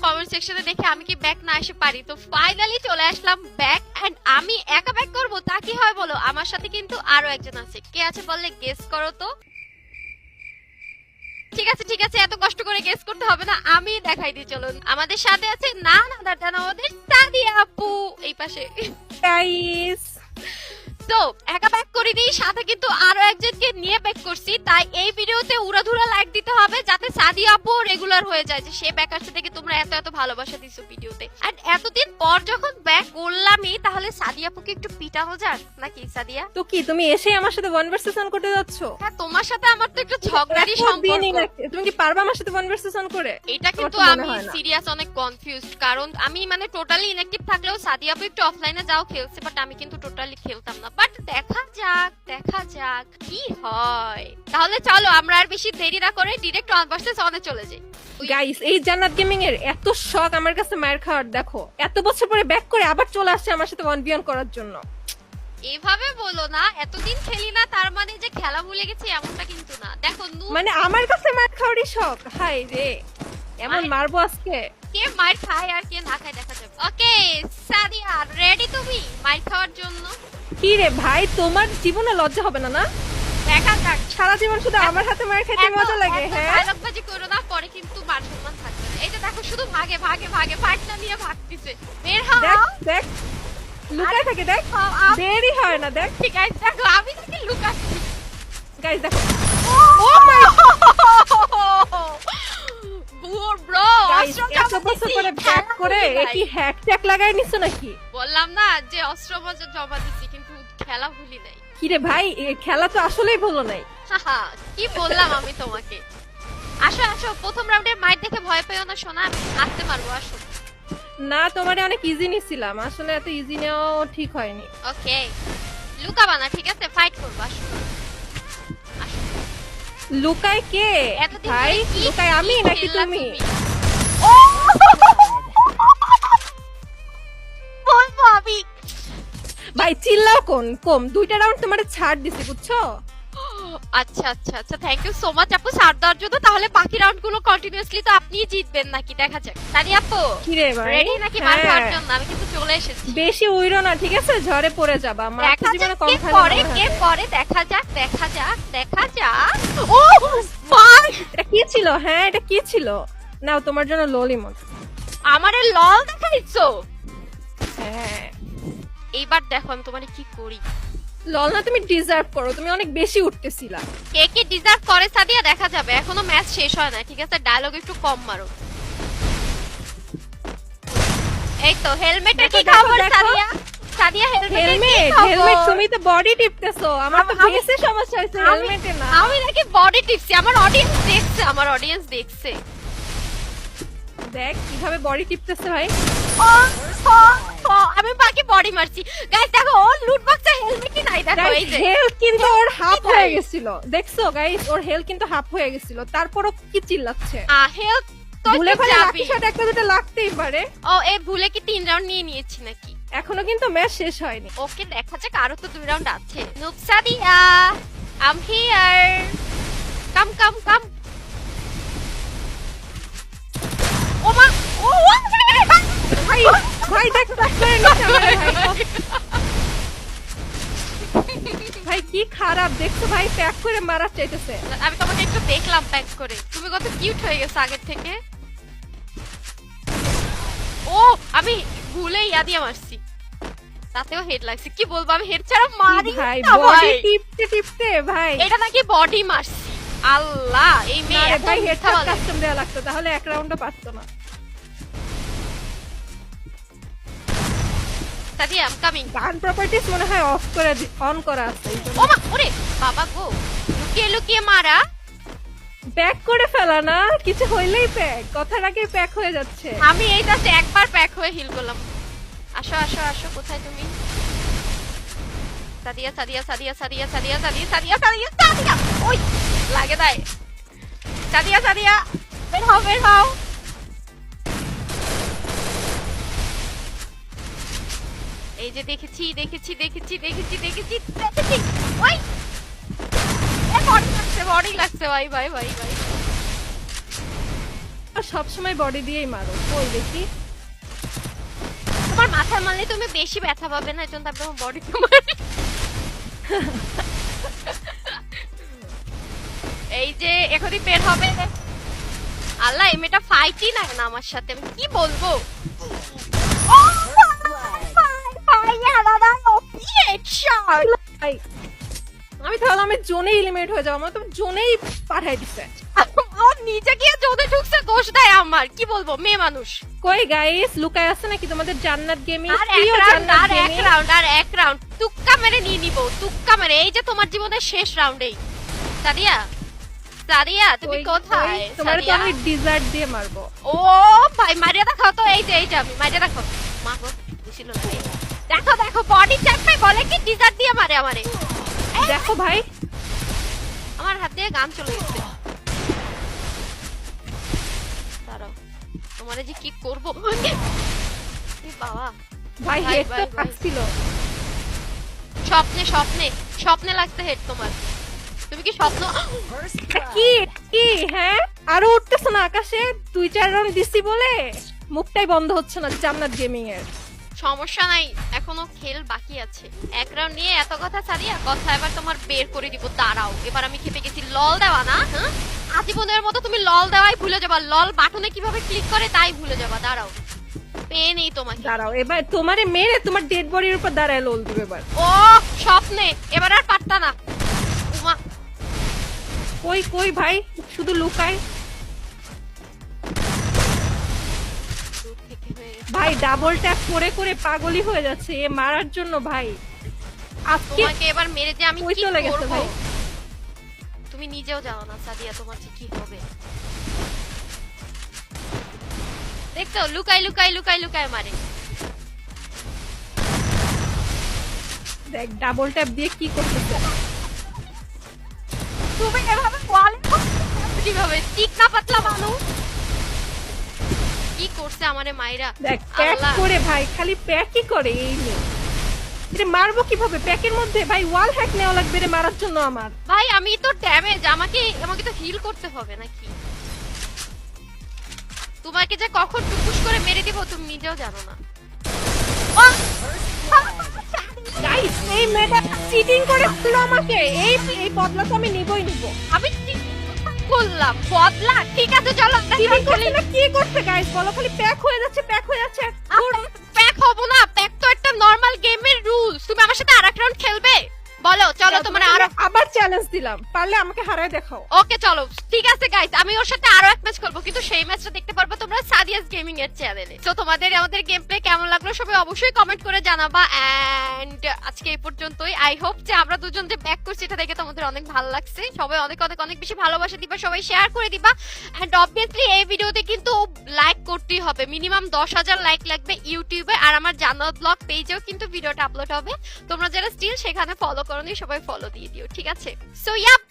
Comment সেকশনে দেখে আমি কি ব্যাক না এসে পারি। তো ফাইনালি চলে আসলাম ব্যাক, এন্ড আমি একা ব্যাক করব তা কি হয় বলো, আমার সাথে কিন্তু আরো একজন আছে। কে আছে বললে গেস করো তো। ঠিক আছে ঠিক আছে, এত কষ্ট করে গেস করতে হবে না, আমি দেখাই দিই চলুন। আমাদের সাথে আছে না না দাদা আমাদের সাদিয়া আপু এই পাশে। গাইস তো একা ব্যাক করে দিই, সাথে কিন্তু আরো একজনকে নিয়ে ব্যাক করছি। তাই এই ভিডিওতে উড়াধুরা লাইক দিতে হবে যাতে সাদিয়া আপু রেগুলার হয়ে যায়, যে সে ব্যাক আসছে থেকে তোমরা এত এত ভালোবাসা দিছো ভিডিওতে। আর এতদিন পর যখন ব্যাক করলামই, তাহলে সাদিয়া আপুকে একটু পিটানো যাক নাকি? সাদিয়া তো কি তুমি এসে আমার সাথে কনভারসেশন করতে যাচ্ছ? হ্যাঁ, তোমার সাথে আমার তো একটু ঝগড়ারই সম্পর্ক। তুমি কি পারবা আমার সাথে কনভারসেশন করে? এটা কিন্তু আমি সিরিয়াস অনেক কনফিউজড, কারণ আমি মানে টোটালি ইনঅ্যাক্টিভ থাকলেও সাদিয়া আপু একটু অফলাইনে যাও খেলছে, বাট আমি কিন্তু টোটালি খেলতাম না। বাট দেখা যাক কি হয়। তাহলে চলো আমরা আর বেশি দেরি না করে ডিরেক্ট অন ভার্সেস অনে চলে যাই। গাইস এই জান্নাত গেমিং এর এত শখ আমার কাছে মায়ের খাওয়ার, দেখো এত বছর পরে ব্যাক করে আবার চলে আসছে আমার সাথে 1v1 করার জন্য। এভাবে বলো না, এতদিন খেলি না তার মানে যে খেলা ভুলে গেছি এমনটা কিন্তু না। দেখো মানে আমার কাছে মায়ের খাওয়ারই শখ। হাই রে, এমন মারবো আজকে। কে মার খায় আর কে না খায় দেখা যাবে। ওকে সাদিয়া, রেডি তুমি মার খাওয়ার জন্য? কি রে ভাই, তোমার জীবনে লজ্জা হবে না? না দেখা যাক। সারা জীবন শুধু আমার হাতে মার খেতে মজা লাগে। হ্যাঁ ডায়লগবাজি করো না, পরে কিন্তু মান সম্মান থাকবে না। এই যে দেখো শুধু ভাগে ফাইটটা নিয়ে ভাগতিছে। বের হও। দেখ লুকায় থাকে, দেখ দেরি হয় না। দেখ ঠিক আছে, দেখো আমি তাকে লুকাচ্ছি। গাইস দেখো, ও মাই ব্রো, এত বছর পরে ব্যাক করে কি হ্যাক ট্যাগ লাগাই নিছো নাকি? বললাম না যে অস্ত্র মজা জমা দিছি, কিন্তু খেলা ভুলি নাই। কি রে ভাই, খেলা তো আসলেই ভালো নাই। কি বললাম আমি তোমাকে। আসো আসো, প্রথম রাউন্ডের মাইট দেখে ভয় পেও না সোনা, আমি আসতে পারবো। আসো না, তোমারে অনেক ইজি নিছিলাম, আসলে এত ইজি নেওয়া ঠিক হয়নি। ওকে লুকাবা না, ঠিক আছে ফাইট করবো। আসো আসো। লুকায় কে এতদিন ভাই? ধরে কি লুকায় আমি কি নাকি খেললা তুমি? ও বলবো আমি। ভাই চিল্লাও কম, দুইটা রাউন্ড তোমারে ছাড় দিছি বুঝছো? আচ্ছা আচ্ছা আচ্ছা, থ্যাংক ইউ সো মাচ আপু ছাড় দেওয়ার জন্য। তাহলে বাকি রাউন্ড গুলো কন্টিনিউয়াসলি তো আপনিই জিতবেন নাকি? দেখা যাক। সাদিয়া আপু কি রে ভাই, রেডি নাকি মার খাওয়ার জন্য? আমি কিন্তু চলে এসেছি। বেশি উইরো না, ঠিক আছে? ঝড়ে পড়ে যাবা। আমার দেখা জীবনে যাক কম কে খেলা পরে কে পরে, দেখা যাক। ও মাই, এটা কি ছিল? হ্যাঁ এটা কি ছিল? নাও তোমার জন্য ললিমন। আমারে লল দেখাইছো। হ্যাঁ এইবার দেখো আমি তোমারে কি করি। লল না, তুমি ডিজার্ভ করো, তুমি অনেক বেশি উঠতেছিলা। কে কি ডিজার্ভ করে সাদিয়া দেখা যাবে, এখনো ম্যাচ শেষ হয় না, ঠিক আছে? ডায়লগ একটু কম মারো। এই তো হেলমেটে কি খবর সাদিয়া? সাদিয়া হেলমেট তুমি তো বডি টিপতেছো, আমার তো ফেসে সমস্যা হইছে, হেলমেটে না। আমি নাকি বডি টিপছি? আমার অডিয়েন্স দেখছে। দেখ কিভাবে বডি টিপতেছে ভাই। আমি বাকি বডি মারছি। গাইস দেখো, ও লুট বক্সে হেলমেটই নাই, দেখো এই যে হেলথ কিন্তু ওর হাফ হয়ে গেছিল, দেখছো গাইস? ওর হেলথ কিন্তু হাফ হয়ে গেছিল, তারপরও কি চিল্লাচ্ছে? হেলথ তো ভুলে ভাই যাবে। লাকি শট একটা দুটো লাগতেই পারে। ও এই ভুলে কি 3 রাউন্ড নিয়ে নিয়েছি নাকি? এখনো কিন্তু ম্যাচ শেষ হয়নি। ওকে দেখা যাক, আরো তো 2 রাউন্ড আছে। Noob Sadia I am here, come. ও মা, ও ভাই ভাই দেখ ব্যাক করে নিচ্ছে আমার ভাই। ভাই কি খারাপ দেখছো ভাই, প্যাক করে মারার চাইতেছে। আমি তোমাকে একটু দেখলাম প্যাক করে, তুমি কত কিউট হয়ে গেছো আগের থেকে। ও আমি ভুলে ইয়া দিয়ে মারছি, তাতেও হেড লাগছে। কি বলবো, আমি হেড ছাড়া মারি ভাই না বডি ভাই। টিপতে ভাই। এটা নাকি বডি মারছি। আল্লাহ, এই মেয়ে এত ভাই হেড মিথ্যা বলে। কাস্টম দেওয়া লাগতো, তাহলে এক রাউন্ডও পারতো না। Sadia I am coming. গান প্রপার্টিজ মনে হয় অফ করে অন করা আছে। ও মা, ওরে বাবা গো, লুকিয়ে মারা। প্যাক করে ফেলা না, কিছু হইলেই প্যাক, কথার আগে প্যাক হয়ে যাচ্ছে। আমি এই জাস্ট একবার প্যাক হয়ে হিল করলাম। আসো আসো আসো, কোথায় তুমি? সাদিয়া ওই লাগে দেয়। সাদিয়া বের হও। এই যে দেখেছি। ওই বডি লাগছে ভাই। সব সময় বডি দিয়েই মারো, ওই দেখি। তোমার মাথায় মারলে তুমি বেশি ব্যথা পাবে না, এজন্য তারপর বডি তোমার। এই যে এখনই বের হবে। আল্লাহ, এই মেয়েটা ফাইটই না না আমার সাথে, আমি কি বলবো। ভাই, আমি তাহলে আমি জোনে এলিমিনেট হয়ে যাবো, আমার তো জোনেই পাঠাই দিছে। ও নিচে গিয়ে জোনে ঢুকছে, দোষ দেয় আমার, কি বলবো, মেয়ে মানুষ। কই গাইস, লুকায় আছে নাকি তোমাদের জান্নাত গেমিং? আর এক রাউন্ড তুক্কা মেরে নিয়ে নিব, তুক্কা মেরে। এই যে তোমার জীবনের শেষ রাউন্ডেই। সাদিয়া, সাদিয়া তুমি কোথায়? তোমার তো সাদিয়া, আমি ডিজার্ট দিয়ে মারবো। ও ভাই মারিয়া দেখাও তো। এই যে আমি মারিয়া দেখাও। মা গো, দিছিল না। এই দেখো দেখো, বডি চাপে বলে কি ডিজার্ট দিয়ে মারে আমারে। দেখো ভাই, আমার হাত দিয়ে গান চলে গেছে। দাঁড়াও, তোমারে যে কি করব। এ বাবা, ভাই ভাই, হেড তো ভাই, ভাই। লাগছিল। স্বপ্নে স্বপ্নে স্বপ্নে লাগতে হেড তোমার। তুমি কি স্বপ্ন? কি কি হ্যাঁ, আরো উঠতেছে না আকাশে। 2-4 রাউন্ড দিছি বলে মুখটাই বন্ধ হচ্ছে না জান্নাত গেমিং এর। সমস্যা নাই, এখনো খেল বাকি আছে। এক রাউন্ড নিয়ে এত কথা সারিয়া, কথা এবার তোমার বের করে দিব। দাঁড়াও, এবার আমি খেপে গেছি। লল দেওয়া না, হ্যাঁ, আজীবনের মতো তুমি লল দেওয়াই ভুলে যাবা। লল বাটনে কিভাবে ক্লিক করে তাই ভুলে যাবা। দাঁড়াও, পেয়ে নেই তোমাকে। দাঁড়াও, এবার তোমারে মেরে তোমার ডেড বডির উপর দাঁড়ায় লোল দিবে এবার। ও স্বপ্নে, এবার আর পারতা না। উমা, কই কই ভাই, শুধু লুকায়। দূর থেকে হয়ে গেছে। ভাই ডাবল ট্যাপ করে করে পাগলই হয়ে যাচ্ছে এ মারার জন্য। ভাই আজকে তোমাকে এবার মেরে যে আমি ওই কি চলে গেছে করব, ভাই। তুমি নিজেও জানো না সাদিয়া তোমার যে কি হবে। দেখছো, লুকাই লুকাই লুকাই লুকাই মারে। দেখ ডাবল ট্যাপ দিয়ে কি করতেছে। তুমি এভাবে ওয়ালে কিভাবে চিকনা পাতলা মানুষ কি করছে আমারে মাইরা। দেখ প্যাক আল্লাহ। করে ভাই, খালি প্যাকই করে এই মেয়ে। এটা মারবো কিভাবে প্যাকের মধ্যে? ভাই ওয়াল হ্যাক নেওয়া লাগবে রে মারার জন্য আমার। ভাই আমি তো ড্যামেজ, আমাকে আমাকে তো হিল করতে হবে নাকি? তোমাকে যে কখন টুকুস করে মেরে দিব তুমি নিজেও জানো না। গাইস, এই মেয়েটা চিটিং করে দিল আমাকে। এই এই বদলা তো আমি নিবই নিব। আমি কি করলাম? বদলা? ঠিক আছে চলো চিটিং করছে না কি করছে গাইস বলো? খালি প্যাক হয়ে যাচ্ছে, প্যাক হয়ে যাচ্ছে। প্যাক হবো না, প্যাক তো একটা নরমাল গেমের রুলস। তুমি আমার সাথে আরেক রাউন্ড খেলবে? বলো, চলো তোমার আরো। আবার চ্যালেঞ্জ দিলাম, পারলে আমাকে হারায় দেখাও। ওকে চলো, ঠিক আছে গাইস, আমি ওর সাথে আরো এক ম্যাচ করবো, কিন্তু সেই ম্যাচটা দেখতে পারবো তোমরা সাদিয়াস গেমিং এর চ্যানেলে। তো তোমাদের আমাদের গেম প্লে কেমন লাগলো সবাই অবশ্যই কমেন্ট করে জানাবা। এন্ড আজকে এই পর্যন্তই। আই হোপ যে আমরা দুজন যে ব্যাক করছি এটা দেখে তোমাদের অনেক ভালো লাগছে। সবাই অনেক অনেক অনেক বেশি ভালোবাসা দিবা, সবাই শেয়ার করে দিবা। এন্ড অবভিয়াসলি এই ভিডিওতে কিন্তু লাইক করতেই হবে, মিনিমাম 10,000 লাইক লাগবে ইউটিউবে। আর আমার জান্নাত ব্লগ পেজেও কিন্তু ভিডিওটা আপলোড হবে। তোমরা যারা স্টিল সেখানে ফলো করোনি সবাই ফলো দিয়ে দিও, ঠিক আছে? So yup,